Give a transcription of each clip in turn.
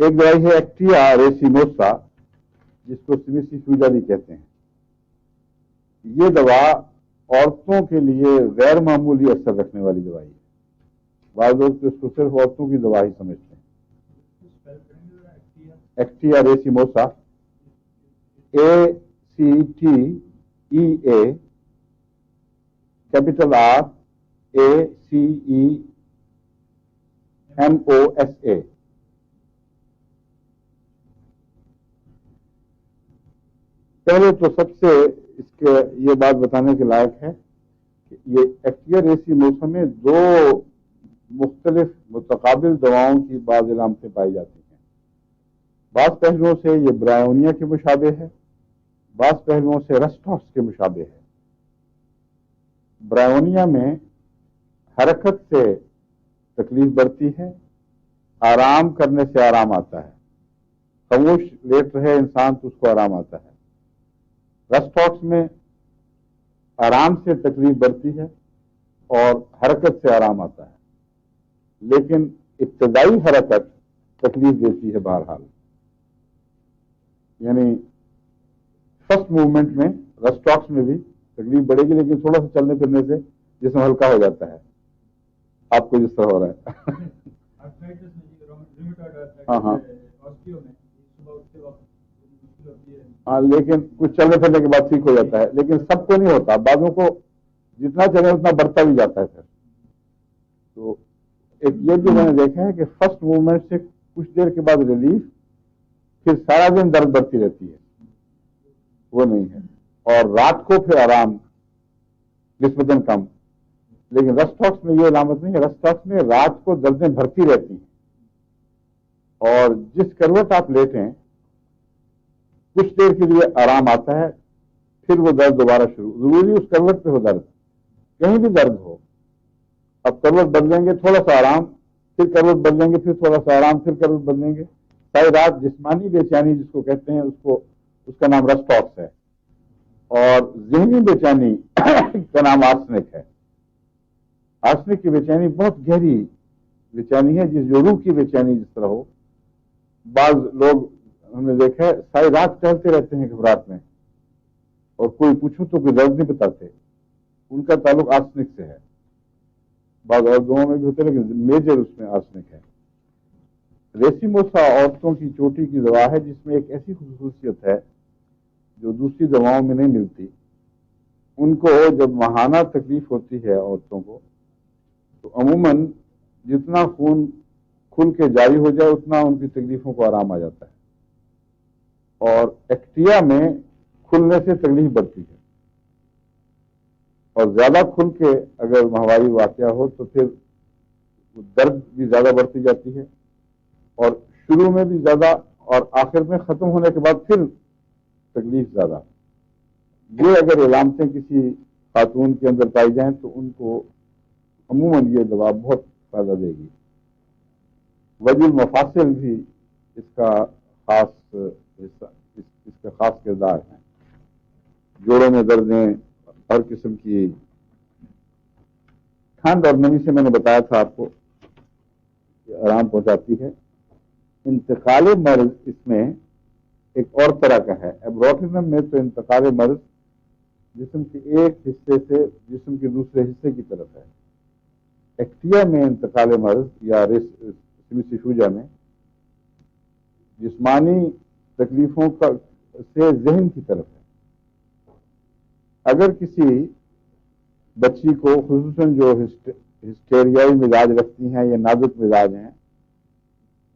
ایک دوائی ہے ایکٹیا ریسیموسا، جس کو سیمیسیفیوجا بھی کہتے ہیں. یہ دوا عورتوں کے لیے غیر معمولی اثر رکھنے والی دوائی ہے. بعض لوگ تو اس کو صرف عورتوں کی دوا ہی سمجھتے ہیں. ایکٹیا ریسیموسا، ACTEA کیپٹل RACEMOSA. پہلے تو سب سے اس کے یہ بات بتانے کے لائق ہے کہ یہ ایکٹیا ریسیموسا میں دو مختلف متقابل دواؤں کی بعض علامتیں پائی جاتی ہیں. بعض پہلوؤں سے یہ برائونیا کے مشابہ ہے، بعض پہلوؤں سے رسٹاکس کے مشابہ ہے. برائونیا میں حرکت سے تکلیف بڑھتی ہے، آرام کرنے سے آرام آتا ہے. خاموش لیٹ رہے انسان تو اس کو آرام آتا ہے. رسٹاکس میں آرام سے تکلیف بڑھتی ہے اور حرکت سے آرام آتا ہے، لیکن ابتدائی حرکت تکلیف دیتی ہے بہرحال. یعنی فرسٹ موومنٹ میں رسٹاکس میں بھی تکلیف بڑھے گی، لیکن تھوڑا سا چلنے پھرنے سے جسم ہلکا ہو جاتا ہے. آپ کو جس طرح ہو رہا ہے. ہاں، لیکن کچھ چلنے پھرنے کے بعد ٹھیک ہو جاتا ہے، لیکن سب کو نہیں ہوتا. بعضوں کو جتنا چلے اتنا بڑھتا بھی جاتا ہے. تو ایک یہ بھی میں نے دیکھا ہے کہ فرسٹ موومنٹ سے کچھ دیر کے بعد ریلیف، پھر سارا دن درد بڑھتی رہتی ہے، وہ نہیں ہے. اور رات کو پھر آرام نسبتاً کم. لیکن رسٹاکس میں یہ علامت نہیں ہے. رسٹاکس میں رات کو دردیں بھرتی رہتی ہیں، اور جس کروٹ آپ لیٹیں کچھ دیر کے لیے آرام آتا ہے، پھر وہ درد دوبارہ شروع. ضروری اس کروٹ پہ ہو درد، کہیں بھی درد ہو. اب کروٹ بدلیں گے تھوڑا سا آرام، پھر کروٹ بدلیں گے پھر تھوڑا سا آرام، پھر کروٹ بدلیں گے. ساری رات جسمانی بے چینی جس کو کہتے ہیں اس کا نام رسٹاکس ہے. اور ذہنی بے چینی کا نام آرسنک ہے. آرسنک کی بے چینی بہت گہری بے چینی ہے، جو روح کی بے چینی جس طرح ہو. بعض لوگ ہم نے دیکھا ہے ساری رات ٹہلتے رہتے ہیں گھبراہٹ میں، اور کوئی پوچھو تو کوئی درد نہیں بتاتے. ان کا تعلق آرسنک سے ہے. بعض اور دواؤں میں بھی ہوتے ہیں، لیکن میجر اس میں آرسنک ہے. ریسیموسا عورتوں کی چوٹی کی دوا ہے، جس میں ایک ایسی خصوصیت ہے جو دوسری دواؤں میں نہیں ملتی. ان کو جب ماہانہ تکلیف ہوتی ہے عورتوں کو، تو عموماً جتنا خون کھل کے جاری ہو جائے اتنا ان کی تکلیفوں کو آرام آ جاتا ہے. اور ایکٹیا میں کھلنے سے تکلیف بڑھتی ہے، اور زیادہ کھل کے اگر ماہواری واقعہ ہو تو پھر درد بھی زیادہ بڑھتی جاتی ہے، اور شروع میں بھی زیادہ، اور آخر میں ختم ہونے کے بعد پھر تکلیف زیادہ. یہ اگر علامتیں کسی خاتون کے اندر پائی جائیں تو ان کو عموماً یہ دوا بہت فائدہ دے گی. وجہ المفاصل بھی اس کا خاص حصہ، اس کا خاص کردار ہے. جوڑوں میں دردیں، ہر قسم کی ٹھنڈ اور نمی سے میں نے بتایا تھا آپ کو کہ آرام پہنچاتی ہے. انتقال مرض اس میں ایک اور طرح کا ہے. ایبروٹنم میں تو انتقال مرض جسم کے ایک حصے سے جسم کے دوسرے حصے کی طرف ہے. ایکٹیا میں انتقال مرض یا سیمیسیفیوجا میں جسمانی تکلیفوں سے ذہن کی طرف ہے. اگر کسی بچی کو، خصوصاً جو ہسٹیریائی مزاج رکھتی ہیں یا نازک مزاج ہیں،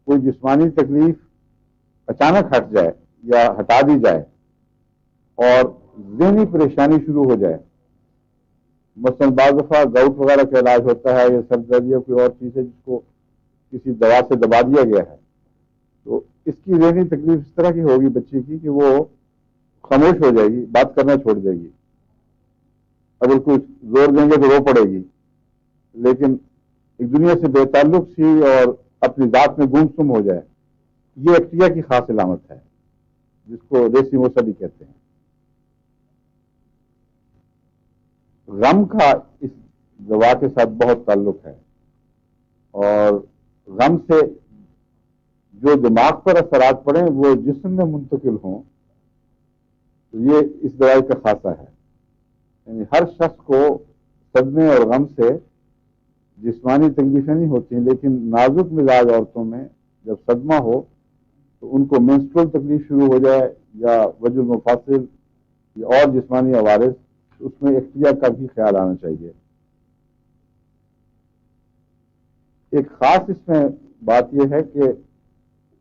کوئی جسمانی تکلیف اچانک ہٹ جائے یا ہٹا دی جائے اور ذہنی پریشانی شروع ہو جائے، مثلاً بعض دفعہ گاؤٹ وغیرہ کا علاج ہوتا ہے یا سر درد یا کوئی اور چیز ہے جس کو کسی دوا سے دبا دیا گیا ہے، تو اس کی ذہنی تکلیف اس طرح کی ہوگی بچی کی کہ وہ خاموش ہو جائے گی، بات کرنا چھوڑ دے گی. اگر کوئی زور دیں گے تو رو پڑے گی، لیکن ایک دنیا سے بے تعلق سی اور اپنی ذات میں گم سم ہو جائے. یہ ایکٹیا کی خاص علامت ہے جس کو ریسیموسا بھی کہتے ہیں. غم کا اس دوا کے ساتھ بہت تعلق ہے، اور غم سے جو دماغ پر اثرات پڑیں وہ جسم میں منتقل ہوں، تو یہ اس دوائی کا خاصہ ہے. یعنی ہر شخص کو صدمے اور غم سے جسمانی تکلیفیں نہیں ہوتی، لیکن نازک مزاج عورتوں میں جب صدمہ ہو تو ان کو مینسٹرول تکلیف شروع ہو جائے یا وجہ مفاصل یا اور جسمانی عوارض، اس میں احتیاط کا بھی خیال آنا چاہیے. ایک خاص اس میں بات یہ ہے کہ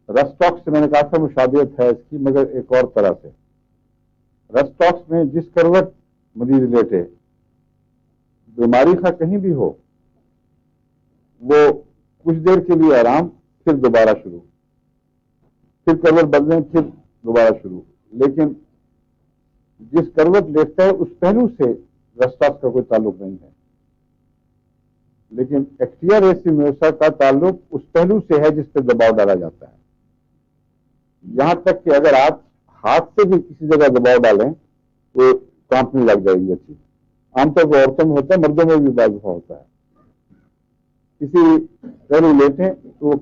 رسٹاکس سے میں نے کہا تھا مشابہت ہے اس کی، مگر ایک اور طرح سے. رسٹاکس میں جس کروٹ مریض لیٹے، بیماری کا کہیں بھی ہو، وہ کچھ دیر کے لیے آرام، پھر دوبارہ شروع، پھر کروٹ بدلیں، پھر دوبارہ شروع. لیکن جس کروٹ لیٹتا ہے اس پہلو سے رسٹاکس کا کوئی تعلق نہیں ہے، لیکن ایکٹیا ریسیموسا کا تعلق اس پہلو سے ہے جس پہ دباؤ ڈالا جاتا ہے. یہاں تک کہ اگر آپ ہاتھ سے بھی کسی جگہ دباؤ ڈالیں تو کانپنے لگ جائے گی اچھی. عام طور پر عورتوں میں ہوتا ہے، مردوں میں بھی بعض دفعہ ہوتا ہے. کسی پہلو لیٹیں تو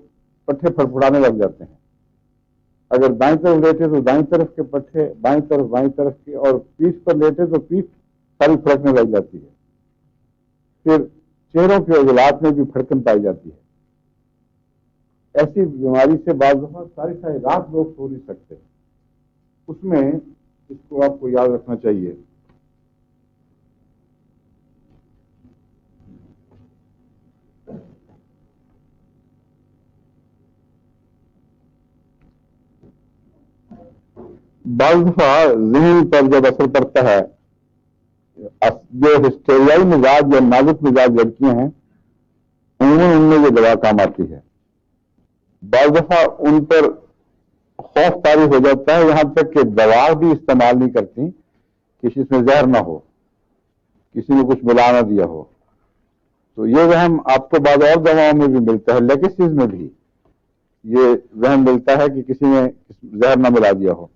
پٹھے پھڑپڑانے لگ جاتے ہیں. اگر دائیں طرف لیٹے تو دائیں طرف کے پٹھے، بائیں طرف کے، اور پیٹھ پر لیٹے تو پیٹھ ساری پھڑکنے لگ جاتی ہے. پھر چہروں کے عضلات میں بھی پھڑکن پائی جاتی ہے. ایسی بیماری سے بعض دفعہ ساری رات لوگ سو نہیں سکتے. اس میں اس کو آپ کو یاد رکھنا چاہیے. بعض دفعہ ذہن پر جب اثر پڑتا ہے، جو ہسٹیریائی مزاج یا نازک مزاج لڑکیاں ہیں، عموماً ان میں یہ دوا کام آتی ہے. بعض دفعہ ان پر خوف طاری ہو جاتا ہے، یہاں تک کہ دوا بھی استعمال نہیں کرتی کہ اس میں زہر نہ ہو، کسی نے کچھ ملا نہ دیا ہو. تو یہ وہم آپ کو بعض اور دواؤں میں بھی ملتا ہے، لیگسیز میں بھی یہ وہم ملتا ہے کہ کسی نے زہر نہ ملا دیا ہو.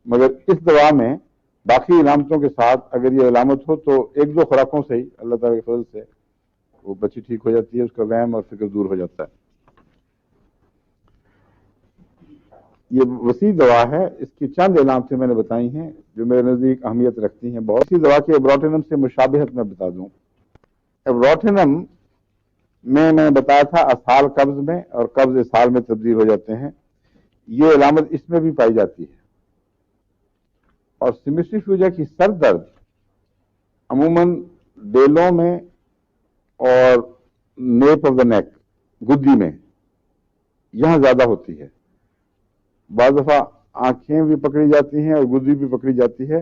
مگر اس دوا میں باقی علامتوں کے ساتھ اگر یہ علامت ہو تو ایک دو خوراکوں سے ہی اللہ تعالیٰ کے فضل سے وہ بچی ٹھیک ہو جاتی ہے، اس کا وہم اور فکر دور ہو جاتا ہے. یہ وسیع دوا ہے. اس کی چند علامتیں میں نے بتائی ہیں جو میرے نزدیک اہمیت رکھتی ہیں. بہت سی دوا کی ایبروٹینم سے مشابہت میں بتا دوں. ایبروٹینم میں نے بتایا تھا اسہال قبض میں اور قبض اسہال میں تبدیل ہو جاتے ہیں. یہ علامت اس میں بھی پائی جاتی ہے. اور سیمیسٹریفیوجا کی سر درد عموماً ڈیلوں میں اور نیپ آف دا نیک، گدی میں، یہاں زیادہ ہوتی ہے. بعض دفعہ آنکھیں بھی پکڑی جاتی ہیں اور گدی بھی پکڑی جاتی ہے،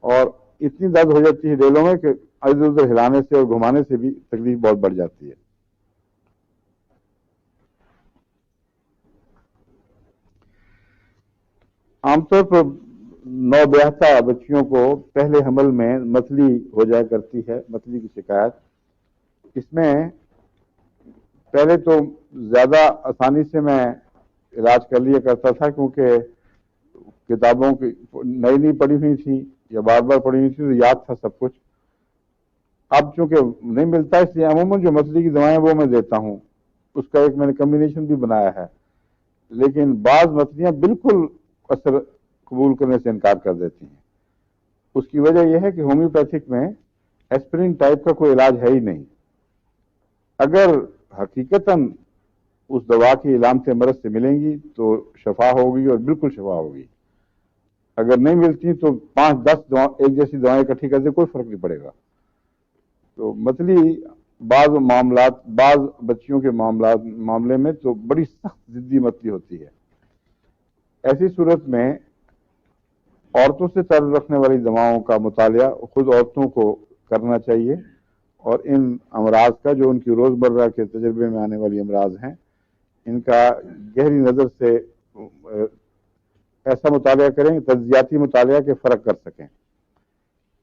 اور اتنی درد ہو جاتی ہے ڈیلوں میں کہ ادھر ادھر ہلانے سے اور گھمانے سے بھی تکلیف بہت بڑھ جاتی ہے. عام طور پر نوبیاحتا بچیوں کو پہلے حمل میں متلی ہو جایا کرتی ہے، متلی کی شکایت. اس میں پہلے تو زیادہ آسانی سے میں علاج کر لیا کرتا تھا، کیونکہ کتابوں کی نئی پڑھی ہوئی تھی یا بار بار پڑھی ہوئی تھی تو یاد تھا سب کچھ. اب چونکہ نہیں ملتا، اس لیے عموماً جو متلی کی دوائیں وہ میں دیتا ہوں. اس کا ایک میں نے کمبینیشن بھی بنایا ہے. لیکن بعض متلیاں بالکل اثر قبول کرنے سے انکار کر دیتی ہیں. اس کی وجہ یہ ہے کہ ہومیوپیتھک میں ایسپرین ٹائپ کا کوئی علاج ہے ہی نہیں. اگر حقیقتاً اس دوا کی علامتیں مرض سے ملیں گی تو شفا ہوگی اور بالکل شفا ہوگی. اگر نہیں ملتی تو 5-10 ایک جیسی دوائیں اکٹھی کر دے، کوئی فرق نہیں پڑے گا. تو متلی بعض بچیوں کے معاملے میں تو بڑی سخت ضدی متلی ہوتی ہے. ایسی صورت میں عورتوں سے تعلق رکھنے والی دواؤں کا مطالعہ خود عورتوں کو کرنا چاہیے، اور ان امراض کا جو ان کی روزمرہ کے تجربے میں آنے والی امراض ہیں، ان کا گہری نظر سے ایسا مطالعہ کریں، تجزیاتی مطالعہ کے فرق کر سکیں.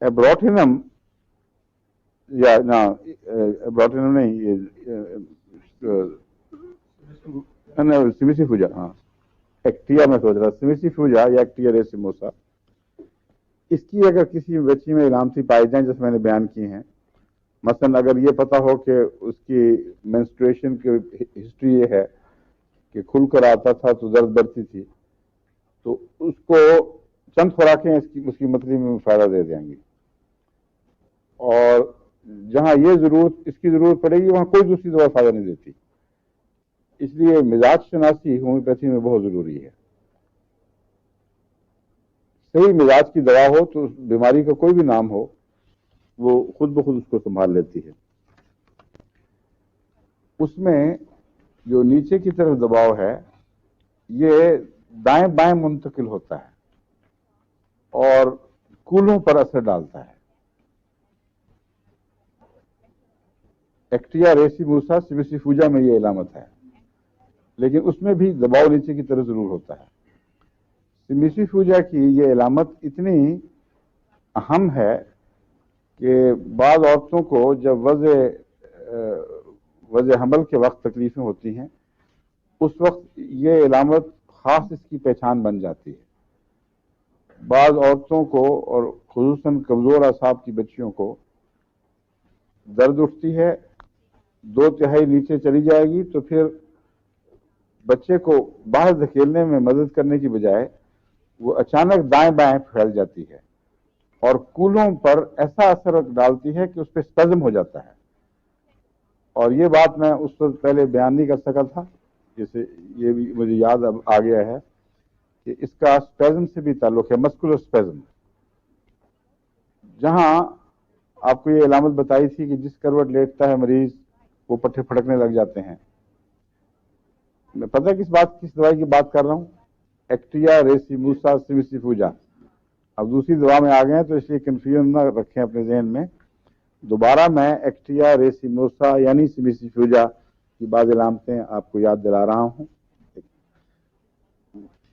ایبروٹینم یا ایبروٹینم نہیں، سیمیسیفوجا، ہاں ایکٹیا میں سوچ رہا، سیمیسیفوجا یا ایکٹیا ریسیموسا، اس کی اگر کسی بچی میں علامتی پائی جائیں جیسے میں نے بیان کی ہیں، مثلا اگر یہ پتا ہو کہ اس کی مینسٹریشن کی ہسٹری یہ ہے کہ کھل کر آتا تھا تو درد بڑھتی تھی، تو اس کو چند خوراکیں اس کی متلی میں فائدہ دے دیں گی، اور جہاں اس کی ضرورت پڑے گی وہاں کوئی دوسری دوا فائدہ نہیں دیتی. اس لیے مزاج شناسی ہومیوپیتھی میں بہت ضروری ہے. صحیح مزاج کی دوا ہو تو بیماری کا کوئی بھی نام ہو وہ خود بخود اس کو سنبھال لیتی ہے. اس میں جو نیچے کی طرف دباؤ ہے یہ دائیں بائیں منتقل ہوتا ہے اور کولوں پر اثر ڈالتا ہے. ایکٹیا ریسیموسا سیمیسیفوجا میں یہ علامت ہے، لیکن اس میں بھی دباؤ نیچے کی طرف ضرور ہوتا ہے. سیمیسیفوجا کی یہ علامت اتنی اہم ہے کہ بعض عورتوں کو جب وضع حمل کے وقت تکلیفیں ہوتی ہیں اس وقت یہ علامت خاص اس کی پہچان بن جاتی ہے. بعض عورتوں کو اور خصوصاً کمزور اعصاب کی بچیوں کو درد اٹھتی ہے، 2/3 نیچے چلی جائے گی تو پھر بچے کو باہر دھکیلنے میں مدد کرنے کی بجائے وہ اچانک دائیں بائیں پھیل جاتی ہے اور کولوں پر ایسا اثر ڈالتی ہے کہ اس پہ اسپیزم ہو جاتا ہے. اور یہ بات میں اس وقت پہلے بیان نہیں کر سکا تھا، جیسے یہ بھی مجھے یاد اب آ گیا ہے کہ اس کا اسپیزم سے بھی تعلق ہے، مسکولر اسپیزم. جہاں آپ کو یہ علامت بتائی تھی کہ جس کروٹ لیٹتا ہے مریض وہ پٹھے پھڑکنے لگ جاتے ہیں، میں پتہ کس دوائی کی بات کر رہا ہوں؟ ایکٹیا ریسیموسا سیمیسیفوجا. اب دوسری دوا میں آ گئے ہیں تو اس لیے کنفیوژن نہ رکھیں اپنے ذہن میں. دوبارہ میں ایکٹیا ریسیموسا یعنی سیمیسیفوجا کی بعض علامتیں آپ کو یاد دلا رہا ہوں.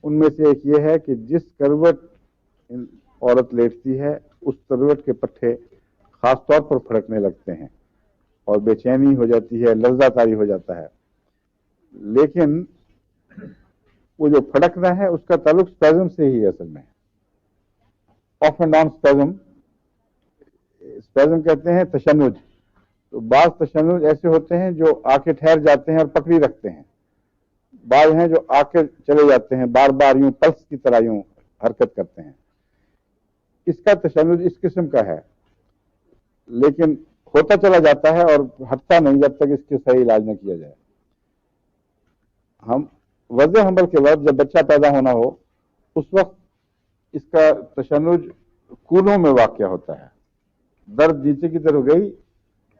ان میں سے ایک یہ ہے کہ جس کروٹ عورت لیٹتی ہے اس کروٹ کے پٹھے خاص طور پر پھڑکنے لگتے ہیں اور بے چینی ہو جاتی ہے، لرزہ طاری ہو جاتا ہے. لیکن وہ جو پھڑکنا ہے اس کا تعلق اسپیزم سے ہی اصل میں. آف اینڈ آن اسپیزم کہتے ہیں تشنج. تو بعض تشنج ایسے ہوتے ہیں جو آ کے ٹھہر جاتے ہیں اور پکڑی رکھتے ہیں، بعض ہیں جو آ کے چلے جاتے ہیں، بار بار یوں پلس کی طرح یوں حرکت کرتے ہیں. اس کا تشنج اس قسم کا ہے، لیکن ہوتا چلا جاتا ہے اور ہٹتا نہیں جب تک اس کے صحیح علاج نہ کیا جائے. ہم وضع حمل کے وقت جب بچہ پیدا ہونا ہو اس وقت اس کا تشنج کولوں میں واقع ہوتا ہے. درد نیچے کی طرف گئی،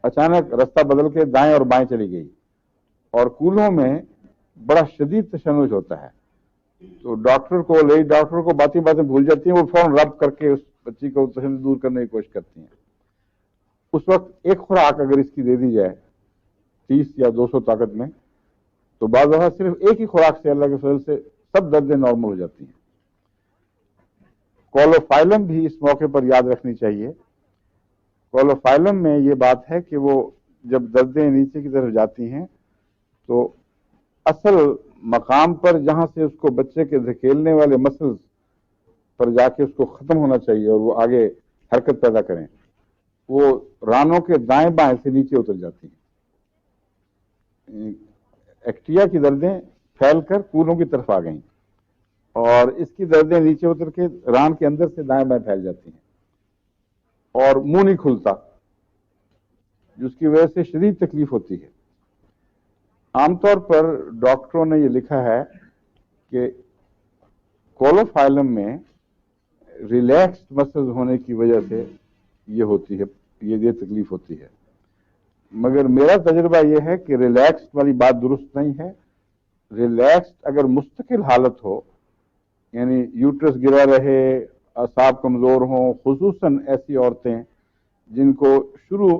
اچانک رستہ بدل کے دائیں اور بائیں چلی گئی اور کولوں میں بڑا شدید تشنج ہوتا ہے. تو ڈاکٹر کو باتیں بھول جاتی ہیں، وہ فوراً رب کر کے اس بچی کو تشنج دور کرنے کی کوشش کرتی ہیں. اس وقت ایک خوراک اگر اس کی دے دی جائے 30 یا 200 طاقت میں تو بعض دفعہ صرف ایک ہی خوراک سے اللہ کے فضل سے سب دردیں نارمل ہو جاتی ہیں. کولوفائلم بھی اس موقع پر یاد رکھنی چاہیے. کولوفائلم میں یہ بات ہے کہ وہ جب دردیں نیچے کی طرف جاتی ہیں تو اصل مقام پر جہاں سے اس کو بچے کے دھکیلنے والے مسلز پر جا کے اس کو ختم ہونا چاہیے اور وہ آگے حرکت پیدا کریں، وہ رانوں کے دائیں بائیں سے نیچے اتر جاتی ہیں. ایکٹیا کی دردیں پھیل کر کولوں کی طرف آ گئیں اور اس کی دردیں نیچے اتر کے ران کے اندر سے دائیں بائیں پھیل جاتی ہیں اور منہ نہیں کھلتا، جس کی وجہ سے شدید تکلیف ہوتی ہے. عام طور پر ڈاکٹروں نے یہ لکھا ہے کہ کولوفائلم میں ریلیکسڈ مسلز ہونے کی وجہ سے یہ ہوتی ہے، یہ تکلیف ہوتی ہے. مگر میرا تجربہ یہ ہے کہ ریلیکسڈ والی بات درست نہیں ہے. ریلیکسڈ اگر مستقل حالت ہو، یعنی یوٹرس گرا رہے، اعصاب کمزور ہوں، خصوصاً ایسی عورتیں جن کو شروع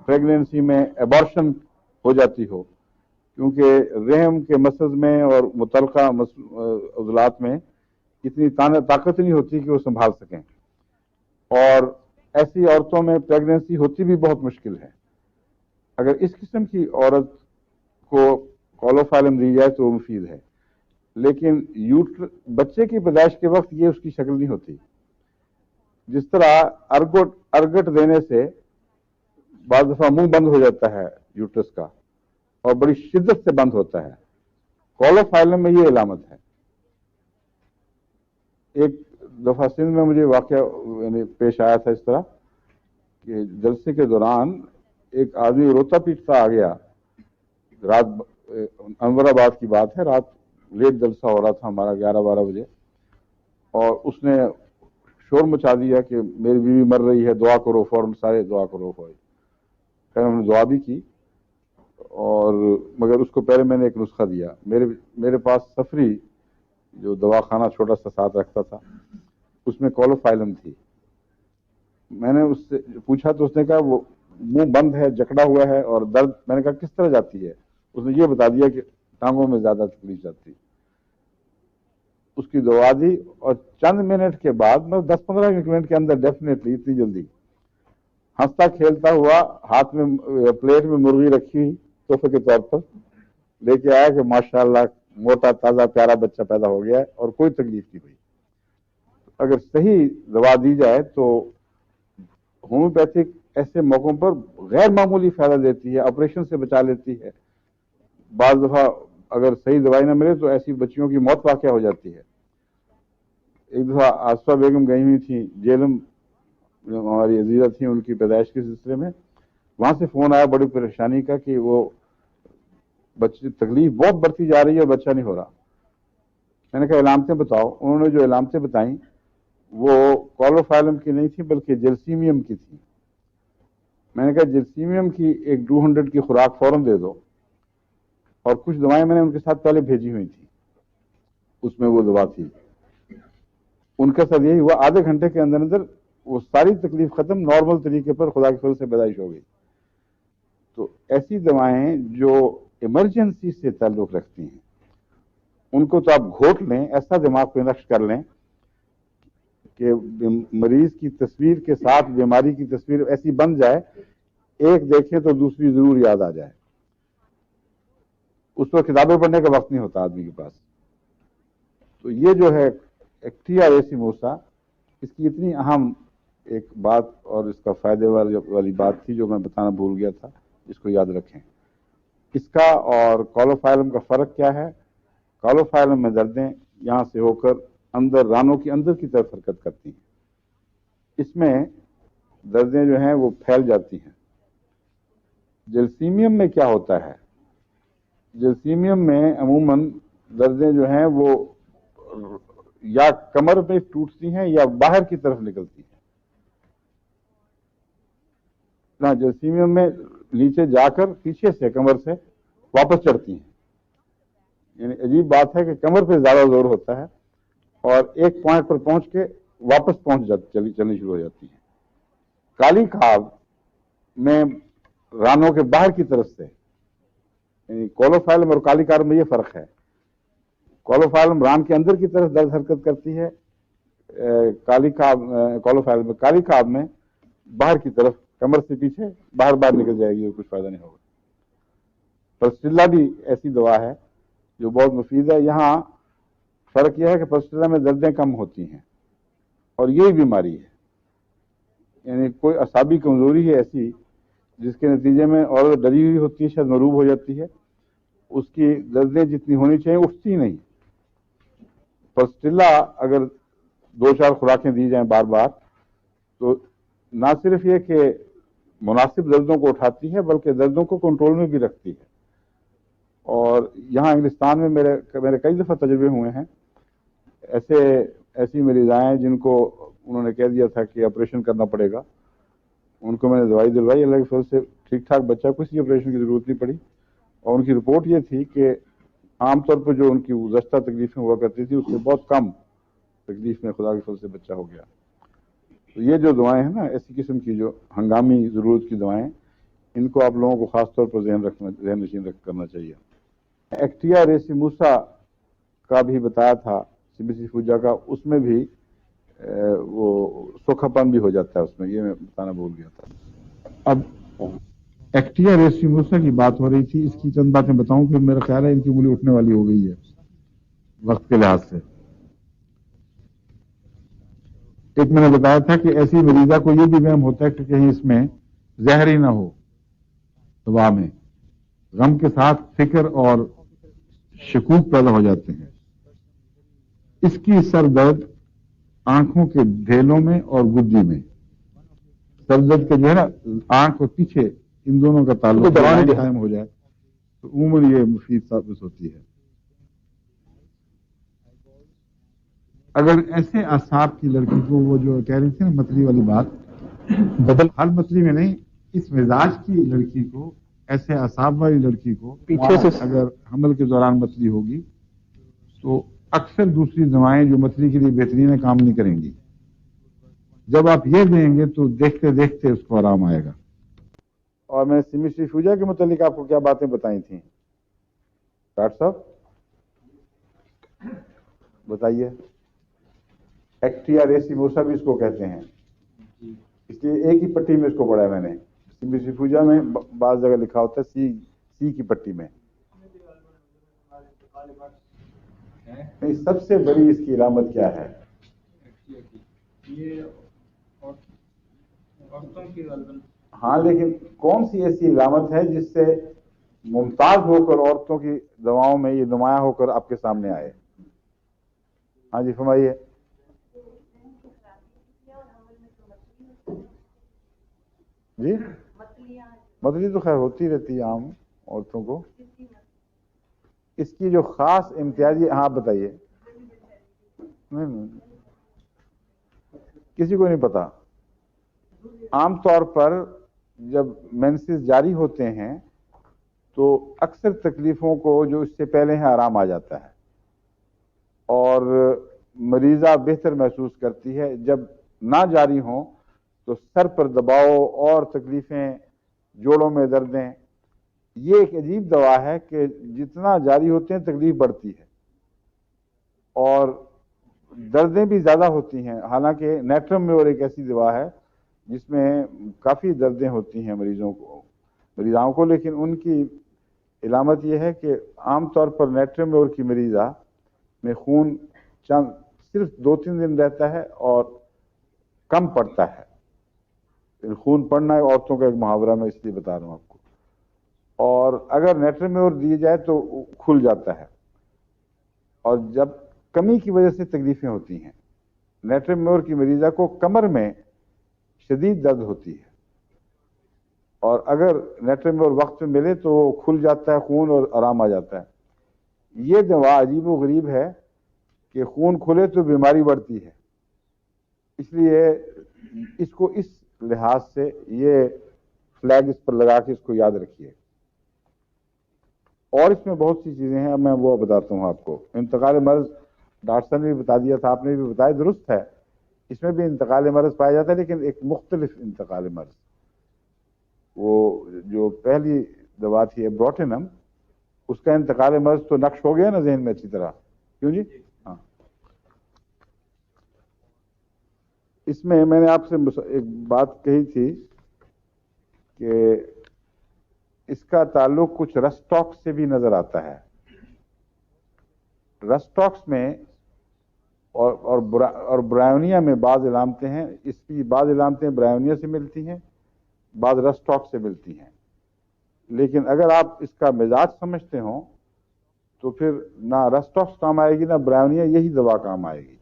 پریگننسی میں ایبارشن ہو جاتی ہو، کیونکہ رحم کے مسلز میں اور متعلقہ عضلات میں اتنی طاقت نہیں ہوتی کہ وہ سنبھال سکیں، اور ایسی عورتوں میں پریگننسی ہوتی بھی بہت مشکل ہے. اگر اس قسم کی عورت کو کولوفائلم دی جائے تو وہ مفید ہے. لیکن بچے کی پیدائش کے وقت یہ اس کی شکل نہیں ہوتی. جس طرح ارگٹ دینے سے بعض دفعہ منہ بند ہو جاتا ہے یوٹرس کا اور بڑی شدت سے بند ہوتا ہے، کولوفائلم میں یہ علامت ہے. ایک دفعہ سندھ میں مجھے واقعہ یعنی پیش آیا تھا اس طرح کہ جلسے کے دوران ایک آدمی روتا پیٹتا آ گیا. رات انور آباد کی بات ہے، رات لیٹ جلسہ ہو رہا تھا ہمارا 11-12 بجے، اور اس نے شور مچا دیا کہ میری بیوی مر رہی ہے، دعا کرو. فوراً سارے دعا کرو. خیر ہم نے دعا بھی کی، اور مگر اس کو پہلے میں نے ایک نسخہ دیا. میرے پاس سفری جو دواخانہ چھوٹا سا ساتھ رکھتا تھا، اس میں کولوفائلم تھی. میں نے اس سے پوچھا تو اس نے کہا وہ منہ بند ہے، جکڑا ہوا ہے اور درد. میں نے کہا کس طرح جاتی ہے؟ اس نے یہ بتا دیا کہ ٹانگوں میں زیادہ تکلیف جاتی. اس کی دوا دی، اور چند منٹ کے بعد میں 10-15 منٹ کے اندر ڈیفینیٹلی اتنی جلدی ہنستا کھیلتا ہوا ہاتھ میں پلیٹ میں مرغی رکھی ہوئی تحفے کے طور پر لے کے آیا کہ ماشاءاللہ موٹا تازہ پیارا بچہ پیدا ہو گیا ہے اور کوئی تکلیف نہیں ہوئی. اگر صحیح دوا دی جائے تو ہومیوپیتھک ایسے موقعوں پر غیر معمولی فائدہ دیتی ہے، آپریشن سے بچا لیتی ہے. بعض دفعہ اگر صحیح دوائی نہ ملے تو ایسی بچیوں کی موت واقع ہو جاتی ہے. ایک دفعہ آصفہ بیگم گئی ہوئی تھی جیلم، ہماری عزیزہ تھیں، ان کی پیدائش کے سلسلے میں. وہاں سے فون آیا بڑی پریشانی کا کہ وہ بچے تکلیف بہت بڑھتی جا رہی ہے اور بچہ نہیں ہو رہا. میں نے کہا علامتیں بتاؤ. انہوں نے جو علامتیں بتائیں وہ کولوفائلم کی نہیں تھی بلکہ جلسیمیم کی تھی. میں نے کہا جلسیمیم کی ایک 200 کی خوراک فوراً دے دو، اور کچھ دوائیں میں نے ان کے ساتھ پہلے بھیجی ہوئی تھی، اس میں وہ دوا تھی. ان کا ساتھ یہی ہوا، آدھے گھنٹے کے اندر اندر وہ ساری تکلیف ختم، نارمل طریقے پر خدا کے فضل سے پیدائش ہو گئی. تو ایسی دوائیں جو ایمرجنسی سے تعلق رکھتی ہیں ان کو تو آپ گھوٹ لیں، ایسا دماغ پہ نقش کر لیں کہ مریض کی تصویر کے ساتھ بیماری کی تصویر ایسی بن جائے، ایک دیکھیں تو دوسری ضرور یاد آ جائے. اس وقت کتابیں پڑھنے کا وقت نہیں ہوتا آدمی کے پاس. تو یہ جو ہے ایکٹیا ریسیموسا، اس کی اتنی اہم ایک بات اور اس کا فائدے والی بات تھی جو میں بتانا بھول گیا تھا، اس کو یاد رکھیں. اس کا اور کولوفائلم کا فرق کیا ہے؟ کولوفائلم میں دردیں یہاں سے ہو کر اندر رانوں کی اندر کی طرف حرکت کرتی ہیں. اس میں دردیں جو ہیں وہ پھیل جاتی ہیں. جلسیمیم میں کیا ہوتا ہے؟ جلسیمیم میں عموماً دردیں جو ہیں وہ یا کمر میں ٹوٹتی ہیں یا باہر کی طرف نکلتی ہیں. جلسیمیم میں نیچے جا کر پیچھے سے کمر سے واپس چڑھتی ہیں. یعنی عجیب بات ہے کہ کمر پہ زیادہ زور ہوتا ہے اور ایک پوائنٹ پر پہنچ کے واپس چلنی شروع ہو جاتی ہیں. کالی خواب میں رانوں کے باہر کی طرف سے، یعنی کولوفائلم اور کالی خواب میں یہ فرق ہے. کولوفائلم ران کے اندر کی طرف درد حرکت کرتی ہے، کالی خواب کالی خواب میں باہر کی طرف کمر سے پیچھے باہر نکل جائے گی اور کچھ فائدہ نہیں ہوگا. پلسٹیلا بھی ایسی دوا ہے جو بہت مفید ہے. یہاں فرق یہ ہے کہ پلسٹیلا میں دردیں کم ہوتی ہیں اور یہی بیماری ہے، یعنی کوئی اعصابی کمزوری ہے ایسی جس کے نتیجے میں اور ڈری ہوئی ہوتی ہے، شاید مروب ہو جاتی ہے، اس کی دردیں جتنی ہونی چاہیے اٹھتی نہیں. پلسٹیلا اگر 2-4 خوراکیں دی جائیں بار بار تو نہ صرف یہ کہ مناسب دردوں کو اٹھاتی ہے بلکہ دردوں کو کنٹرول میں بھی رکھتی ہے. اور یہاں انگلستان میں میرے کئی دفعہ تجربے ہوئے ہیں. ایسی مریض آئے جن کو انہوں نے کہہ دیا تھا کہ آپریشن کرنا پڑے گا. ان کو میں نے دوائی دلوائی، اللہ کے فضل سے ٹھیک ٹھاک بچہ، کسی آپریشن کی ضرورت نہیں پڑی. اور ان کی رپورٹ یہ تھی کہ عام طور پر جو ان کی گزشتہ تکلیفیں ہوا کرتی تھی اس سے بہت کم تکلیف میں خدا کے فضل سے بچہ ہو گیا. تو یہ جو دوائیں ہیں نا، ایسی قسم کی جو ہنگامی ضرورت کی دوائیں، ان کو آپ لوگوں کو خاص طور پر ذہن نشین کرنا چاہیے. ایکٹیا ریسیموسا کا بھی بتایا تھا، CBC فوجا کا، اس میں بھی وہ سوکھا پن بھی ہو جاتا ہے اس میں، یہ میں بتانا بھول گیا تھا. اب ایکٹیا ریسیموسا کی بات ہو رہی تھی، اس کی چند باتیں بتاؤں کہ میرا خیال ہے ان کی انگلی اٹھنے والی ہو گئی ہے وقت کے لحاظ سے. ایک میں نے بتایا تھا کہ ایسی مریضہ کو یہ بھی وہم ہوتا ہے کہ کہیں اس میں زہر ہی نہ ہو دوا میں. غم کے ساتھ فکر اور شکوک پیدا ہو جاتے ہیں. اس کی سر درد آنکھوں کے ڈھیلوں میں اور گدی میں، سر درد کے جو ہے نا آنکھ اور پیچھے ان دونوں کا تعلق قائم ہو جائے تو عموماً یہ مفید ثابت ہوتی ہے. اگر ایسے اعصاب کی لڑکی کو، وہ جو کہہ رہی تھی نا متلی والی بات، بدل ہر متلی میں نہیں، اس مزاج کی لڑکی کو، ایسے اعصاب والی لڑکی کو پیچھے سے اگر حمل کے دوران متلی ہوگی تو اکثر دوسری دوائیں جو متلی کے لیے بہترین ہے کام نہیں کریں گی. جب آپ یہ دیں گے تو دیکھتے دیکھتے اس کو آرام آئے گا. اور میں نے سیمیسٹری فوجا کے متعلق آپ کو کیا باتیں بتائی تھیں ڈاکٹر صاحب؟ بتائیے. ایکٹیا ریسیموسا بھی اس کو کہتے ہیں، اس لیے ایک ہی پٹی میں اس کو پڑھا ہے میں نے. سیمیسٹری فوجا میں بعض جگہ لکھا ہوتا ہے سی کی پٹی میں. نہیں، سب سے بڑی اس کی علامت کیا ہے؟ ہاں، لیکن کون سی ایسی علامت ہے جس سے ممتاز ہو کر عورتوں کی دواؤں میں یہ نمایاں ہو کر آپ کے سامنے آئے؟ ہاں جی فرمائیے. جی متلی تو خیر ہوتی رہتی ہے عام عورتوں کو. اس کی جو خاص امتیازی، ہاں بتائیے. نہیں، کسی کو نہیں پتا. عام طور پر جب مینسز جاری ہوتے ہیں تو اکثر تکلیفوں کو جو اس سے پہلے ہیں آرام آ جاتا ہے اور مریضہ بہتر محسوس کرتی ہے. جب نہ جاری ہوں تو سر پر دباؤ اور تکلیفیں، جوڑوں میں دردیں. یہ ایک عجیب دوا ہے کہ جتنا جاری ہوتے ہیں تکلیف بڑھتی ہے اور دردیں بھی زیادہ ہوتی ہیں. حالانکہ نیٹرم میں اور ایک ایسی دوا ہے جس میں کافی دردیں ہوتی ہیں مریضاؤں کو، لیکن ان کی علامت یہ ہے کہ عام طور پر نیٹرم میں اور کی مریضہ میں خون صرف 2-3 دن رہتا ہے اور کم پڑتا ہے. خون پڑنا ہے عورتوں کا ایک محاورہ، میں اس لیے بتا رہا ہوں آپ کو. اور اگر نیٹرمیور دی جائے تو کھل جاتا ہے. اور جب کمی کی وجہ سے تکلیفیں ہوتی ہیں، نیٹرمیور کی مریضہ کو کمر میں شدید درد ہوتی ہے اور اگر نیٹرمیور وقت میں ملے تو وہ کھل جاتا ہے خون اور آرام آ جاتا ہے. یہ دوا عجیب و غریب ہے کہ خون کھلے تو بیماری بڑھتی ہے. اس لیے اس کو اس لحاظ سے یہ فلیگ اس پر لگا کے اس کو یاد رکھیے. اور اس میں بہت سی چیزیں ہیں، اب میں وہ بتاتا ہوں آپ کو. انتقال مرض ڈاکٹر صاحب نے بھی بتا دیا تھا، آپ نے بھی بتایا، درست ہے. اس میں بھی انتقال مرض پایا جاتا ہے لیکن ایک مختلف انتقال مرض. وہ جو پہلی دوا تھی ایبروٹینم، اس کا انتقال مرض تو نقش ہو گیا نا ذہن میں اچھی طرح. کیوں جی؟ ہاں. اس میں نے آپ سے ایک بات کہی تھی کہ اس کا تعلق کچھ رسٹاکس سے بھی نظر آتا ہے. رسٹاکس میں اور برائونیا میں بعض علامتیں ہیں. اس کی بعض علامتیں برائونیا سے ملتی ہیں، بعض رسٹاکس سے ملتی ہیں. لیکن اگر آپ اس کا مزاج سمجھتے ہوں تو پھر نہ رسٹاکس کام آئے گی نہ برائونیا، یہی دوا کام آئے گی.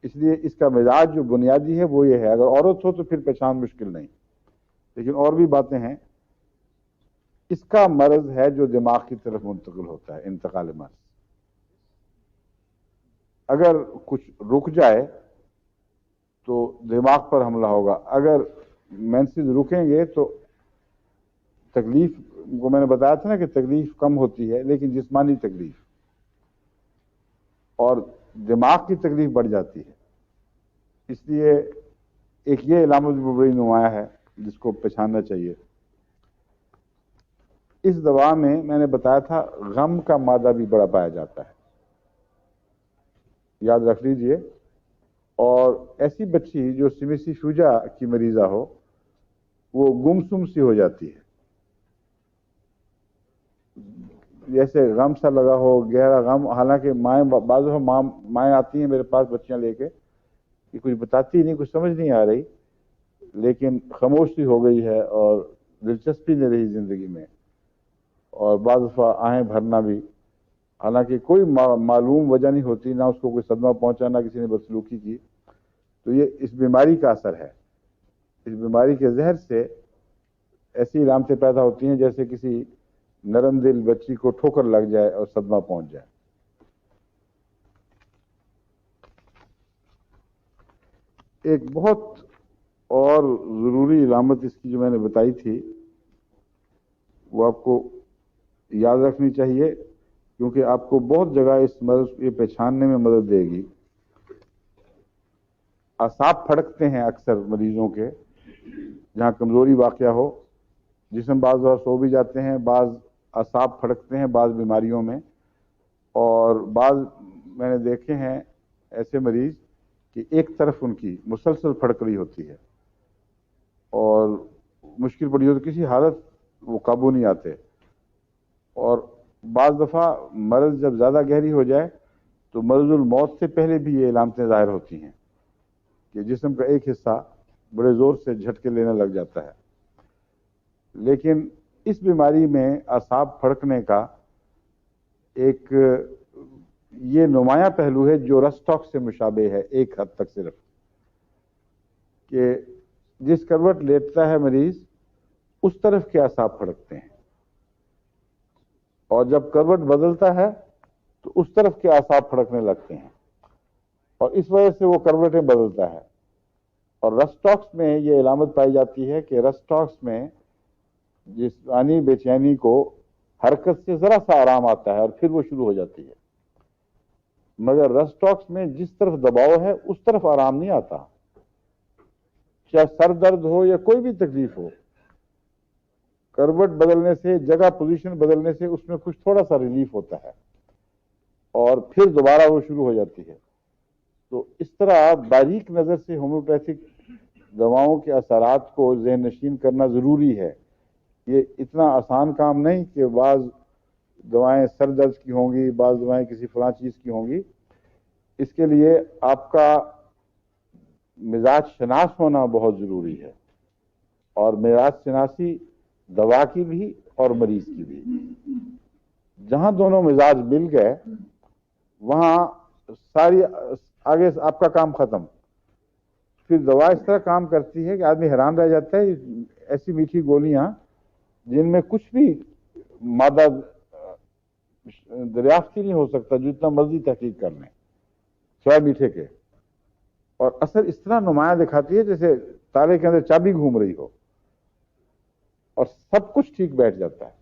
اس لیے اس کا مزاج جو بنیادی ہے وہ یہ ہے. اگر عورت ہو تو پھر پہچان مشکل نہیں، لیکن اور بھی باتیں ہیں. اس کا مرض ہے جو دماغ کی طرف منتقل ہوتا ہے، انتقال مرض. اگر کچھ رک جائے تو دماغ پر حملہ ہوگا. اگر مینسز رکیں گے تو تکلیف کو میں نے بتایا تھا نا کہ تکلیف کم ہوتی ہے لیکن جسمانی تکلیف اور دماغ کی تکلیف بڑھ جاتی ہے. اس لیے ایک یہ علامت بھی بڑی نمایاں ہے جس کو پہچاننا چاہیے. اس دوا میں نے بتایا تھا غم کا مادہ بھی بڑا پایا جاتا ہے، یاد رکھ لیجئے. اور ایسی بچی جو سیمیسی فوجا کی مریضہ ہو وہ گمسم سی ہو جاتی ہے، جیسے غم سا لگا ہو، گہرا غم. حالانکہ بعض مائیں آتی ہیں میرے پاس بچیاں لے کے کہ کچھ بتاتی نہیں، کچھ سمجھ نہیں آ رہی، لیکن خاموش سی ہو گئی ہے اور دلچسپی نہیں رہی زندگی میں، اور بعض دفعہ آہیں بھرنا بھی. حالانکہ کوئی معلوم وجہ نہیں ہوتی، نہ اس کو کوئی صدمہ پہنچا، نہ کسی نے بدسلوکی کی، تو یہ اس بیماری کا اثر ہے۔ اس بیماری کے زہر سے ایسی علامتیں پیدا ہوتی ہیں جیسے کسی نرم دل بچی کو ٹھوکر لگ جائے اور صدمہ پہنچ جائے۔ ایک بہت اور ضروری علامت اس کی جو میں نے بتائی تھی وہ آپ کو یاد رکھنی چاہیے، کیونکہ آپ کو بہت جگہ اس مرض کو پہچاننے میں مدد دے گی۔ اعصاب پھڑکتے ہیں اکثر مریضوں کے، جہاں کمزوری واقع ہو، جسم بعض دفعہ سو بھی جاتے ہیں، بعض اعصاب پھڑکتے ہیں بعض بیماریوں میں، اور بعض میں نے دیکھے ہیں ایسے مریض کہ ایک طرف ان کی مسلسل پھڑک رہی ہوتی ہے اور مشکل پڑی ہوتی، کسی حالت وہ قابو نہیں آتے، اور بعض دفعہ مرض جب زیادہ گہری ہو جائے تو مرض الموت سے پہلے بھی یہ علامتیں ظاہر ہوتی ہیں کہ جسم کا ایک حصہ بڑے زور سے جھٹکے لینے لگ جاتا ہے۔ لیکن اس بیماری میں اعصاب پھڑکنے کا ایک یہ نمایاں پہلو ہے جو رسٹاک سے مشابہ ہے ایک حد تک، صرف کہ جس کروٹ لیٹتا ہے مریض اس طرف کے اعصاب پھڑکتے ہیں، اور جب کروٹ بدلتا ہے تو اس طرف کے اعصاب پھڑکنے لگتے ہیں، اور اس وجہ سے وہ کروٹیں بدلتا ہے۔ اور رسٹاکس میں یہ علامت پائی جاتی ہے کہ رسٹاکس میں جسمانی بے چینی کو حرکت سے ذرا سا آرام آتا ہے اور پھر وہ شروع ہو جاتی ہے، مگر رسٹاکس میں جس طرف دباؤ ہے اس طرف آرام نہیں آتا، چاہے سر درد ہو یا کوئی بھی تکلیف ہو، کروٹ بدلنے سے، جگہ پوزیشن بدلنے سے اس میں کچھ تھوڑا سا ریلیف ہوتا ہے اور پھر دوبارہ وہ شروع ہو جاتی ہے۔ تو اس طرح باریک نظر سے ہومیوپیتھک دواؤں کے اثرات کو ذہن نشین کرنا ضروری ہے۔ یہ اتنا آسان کام نہیں کہ بعض دوائیں سر درد کی ہوں گی، بعض دوائیں کسی فلاں چیز کی ہوں گی۔ اس کے لیے آپ کا مزاج شناس ہونا بہت ضروری ہے، اور مزاج شناسی دوا کی بھی اور مریض کی بھی۔ جہاں دونوں مزاج مل گئے وہاں ساری آگے آپ کا کام ختم۔ پھر دوا اس طرح کام کرتی ہے کہ آدمی حیران رہ جاتا ہے، ایسی میٹھی گولیاں جن میں کچھ بھی مادہ دریافت ہی نہیں ہو سکتا، جتنا مرضی تحقیق کر لیں سوائے میٹھے کے، اور اثر اس طرح نمایاں دکھاتی ہے جیسے تالے کے اندر چابی گھوم رہی ہو، اور سب کچھ ٹھیک بیٹھ جاتا ہے۔